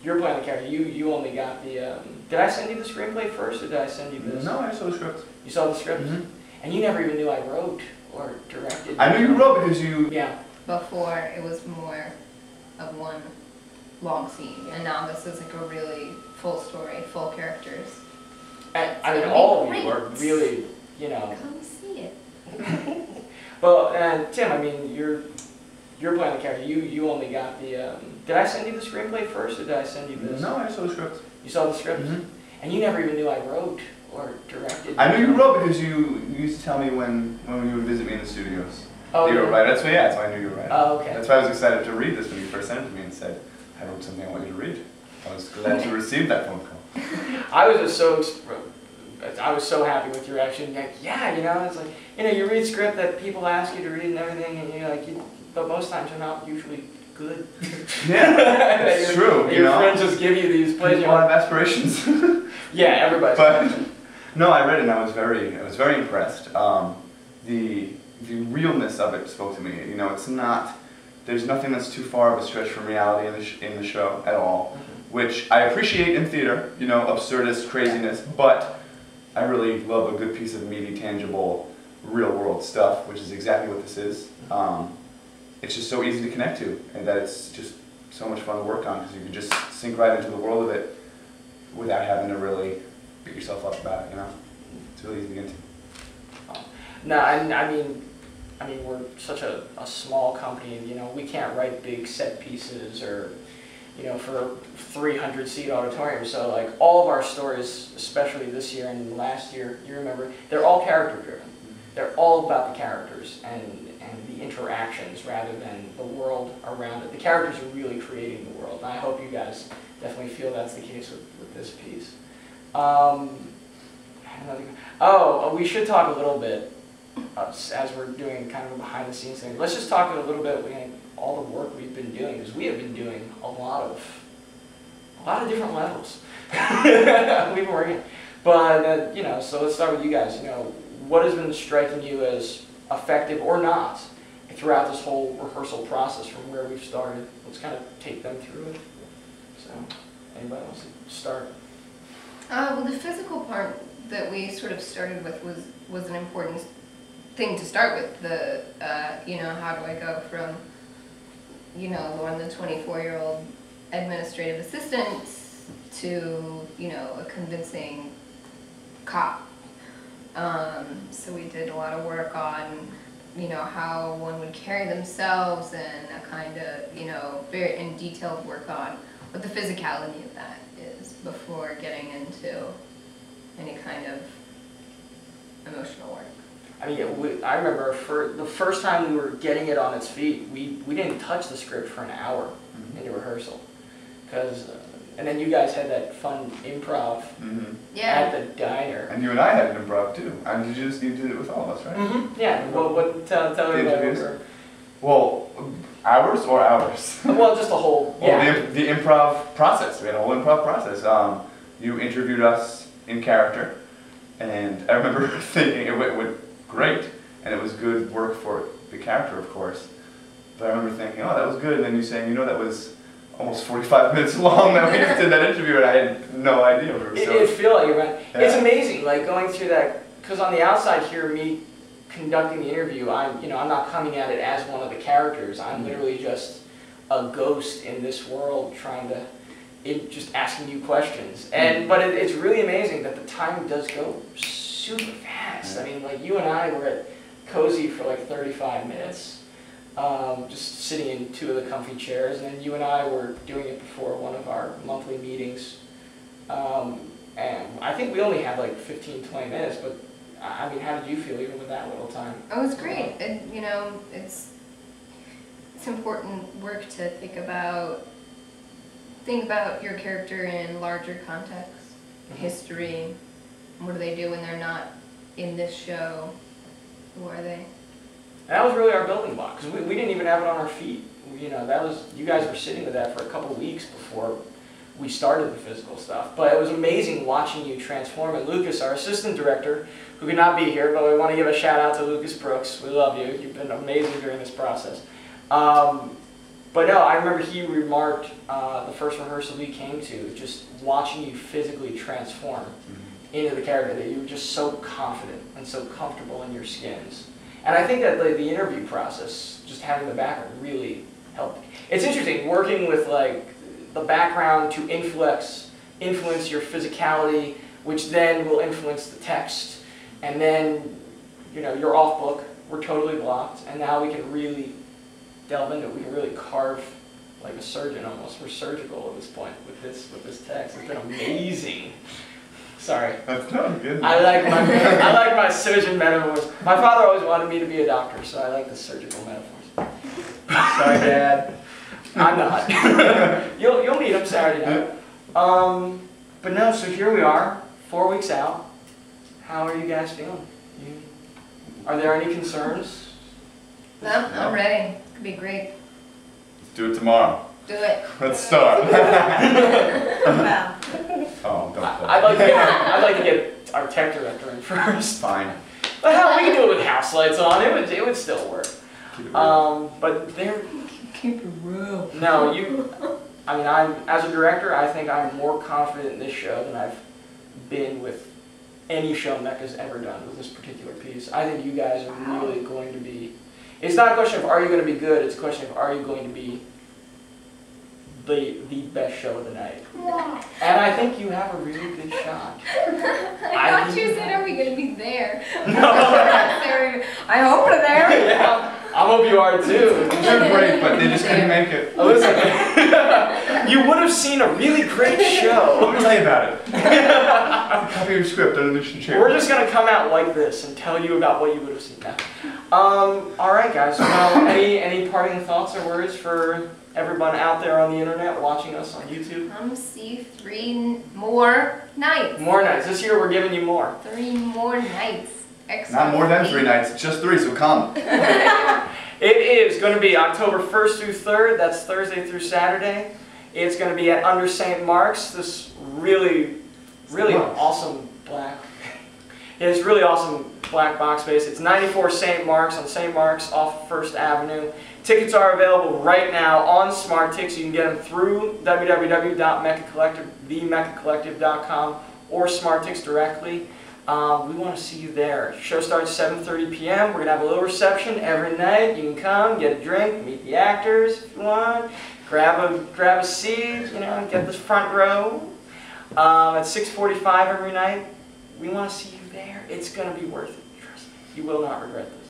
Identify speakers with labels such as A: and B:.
A: You're playing the character. You only got the. Did I send you the screenplay first, or did I send you this?
B: No, I saw the script.
A: You saw the script,
B: Mm-hmm.
A: and you never even knew I wrote or directed.
B: I knew you wrote because you.
A: Yeah.
C: Before it was more of one long scene, and now this is like a really full story, full characters.
A: And, I mean,
C: gonna be
A: all of you
C: great.
A: are really, you know.
C: Come see it.
A: Well, and Tim, I mean, you're playing the character. You only got the. Did I send you the screenplay first, or did I send you this?
B: No, I saw the script.
A: You saw the script,
B: Mm-hmm.
A: and you never even knew I wrote or directed.
B: I knew you wrote because you used to tell me when you would visit me in the studios.
A: Oh,
B: You were
A: yeah.
B: right. That's why. Yeah, that's why I knew you were right.
A: Oh, okay.
B: That's why I was excited to read this when you first sent it to me and said, "I wrote something I want you to read." I was glad to receive that phone call.
A: I was just I was so happy with your reaction. Like, yeah, you know, it's like, you know, you read script that people ask you to read and everything, and you're like, but most times they're not usually good.
B: Yeah, it's true. You
A: Your
B: know,
A: friends just give you these plays.
B: people have aspirations.
A: Yeah, everybody.
B: But no, I read it and I was very impressed. The realness of it spoke to me. You know, it's not. There's nothing that's too far of a stretch from reality in the show at all, which I appreciate in theater. You know, absurdist craziness, but I really love a good piece of meaty, tangible, real-world stuff, which is exactly what this is. It's just so easy to connect to, and that it's just so much fun to work on because you can just sink right into the world of it without having to really beat yourself up about it. You know, it's really easy to get into.
A: No, I mean, we're such a small company. You know, we can't write big set pieces or, you know, for 300-seat auditorium. So like all of our stories, especially this year and last year, you remember, they're all character driven. They're all about the characters and the interactions rather than the world around it. The characters are really creating the world, and I hope you guys definitely feel that's the case with this piece. We should talk a little bit, as we're doing kind of a behind the scenes thing. Let's just talk a little bit all the work we've been doing, because we have been doing a lot of different levels. We've been working, but you know, so let's start with you guys. You know, what has been striking you as effective or not throughout this whole rehearsal process from where we've started? Let's kind of take them through it. So, anybody wants to start?
C: Well, the physical part that we sort of started with was an important thing to start with. The you know, how do I go from, you know, Lauren, the 24-year-old administrative assistant, to, you know, a convincing cop. So we did a lot of work on, you know, how one would carry themselves, and a kind of, you know, very in detailed work on what the physicality of that is before getting into any kind of emotional work.
A: I mean, I remember the first time we were getting it on its feet, we didn't touch the script for an hour into rehearsal, and then you guys had that fun improv at the diner.
B: And you and I had an improv too. And you did it with all of us, right?
A: Yeah. Well, tell me about it.
B: Well, hours or hours?
A: Well, just the whole. Yeah.
B: Well, the improv process. We had a whole improv process. You interviewed us in character, and I remember thinking it went great, and it was good work for the character, of course. But I remember thinking, oh, that was good, and then you saying, you know, that was almost 45 minutes long that we just did that interview, and I had no idea.
A: It did feel like it went.
B: Yeah.
A: It's amazing, like going through that, because on the outside here, me conducting the interview, I'm not coming at it as one of the characters. I'm literally just a ghost in this world, trying to, just asking you questions. But it's really amazing that the time does go super fast. I mean, like you and I were at Cozy for like 35 minutes. Just sitting in two of the comfy chairs, and then you and I were doing it before one of our monthly meetings, and I think we only had like 15-20 minutes, but I mean, how did you feel even with that little time?
C: Oh, it was great. You know, it's important work to think about your character in larger context, history. What do they do when they're not in this show? Who are they?
A: That was really our building block, because we didn't even have it on our feet. You know, you guys were sitting with that for a couple of weeks before we started the physical stuff. But it was amazing watching you transform. And Lucas, our assistant director, who could not be here, but we want to give a shout out to Lucas Brooks. We love you. You've been amazing during this process. But no, I remember he remarked the first rehearsal we came to, just watching you physically transform into the character, that you were just so confident and so comfortable in your skins. And I think that like, the interview process, just having the background, really helped. It's interesting working with like the background to influence your physicality, which then will influence the text. And then, you know, you're off book, we're totally blocked, and now we can really delve into it. We can really carve like a surgeon almost. We're surgical at this point with this text. It's been amazing. Sorry.
B: That's not good.
A: I like my surgeon metaphors. My father always wanted me to be a doctor, so I like the surgical metaphors. Sorry, Dad. I'm not. You'll meet him Saturday night. But no, so here we are, 4 weeks out. How are you guys feeling? Are there any concerns?
C: No, I'm ready. Could be great.
B: Let's do it tomorrow.
C: Do it.
B: Let's start.
D: Wow.
B: Oh, don't play.
A: I'd like to get our tech director in first.
B: Fine.
A: But hell, we can do it with house lights on. It would still work.
B: Keep it real.
A: But there.
C: Keep it real.
A: No, I mean, as a director, I think I'm more confident in this show than I've been with any show Mecca's ever done with this particular piece. I think you guys are really going to be. It's not a question of are you going to be good. It's a question of are you going to be the best show of the night. And I think you have a really good shot.
C: I thought you said, are we going to be there?
A: No.
C: I hope we're there.
A: Yeah, I hope you are too.
B: They're great, but they just couldn't make it.
A: Listen, you would have seen a really great show.
B: Let me tell you about it. Copy your script under the chair.
A: We're just going to come out like this and tell you about what you would have seen now. All right, guys. Well, any parting thoughts or words for everyone out there on the internet watching us on YouTube?
C: Come see 3 more nights.
A: More nights. This year we're giving you more.
C: 3 more nights.
B: Not more than 3 nights, just 3, so come.
A: It is going to be October 1st through 3rd. That's Thursday through Saturday. It's going to be at Under St. Mark's. This really awesome black. It's really awesome black box space. It's 94 St. Mark's on St. Mark's off First Avenue. Tickets are available right now on SmartTix. You can get them through www.meccacollective.com or SmartTix directly. We want to see you there. Show starts 7:30 p.m. We're going to have a little reception every night. You can come, get a drink, meet the actors if you want, grab a seat, you know, get this front row. At 6:45 every night. We want to see you there. It's going to be worth it. Trust me. You will not regret this.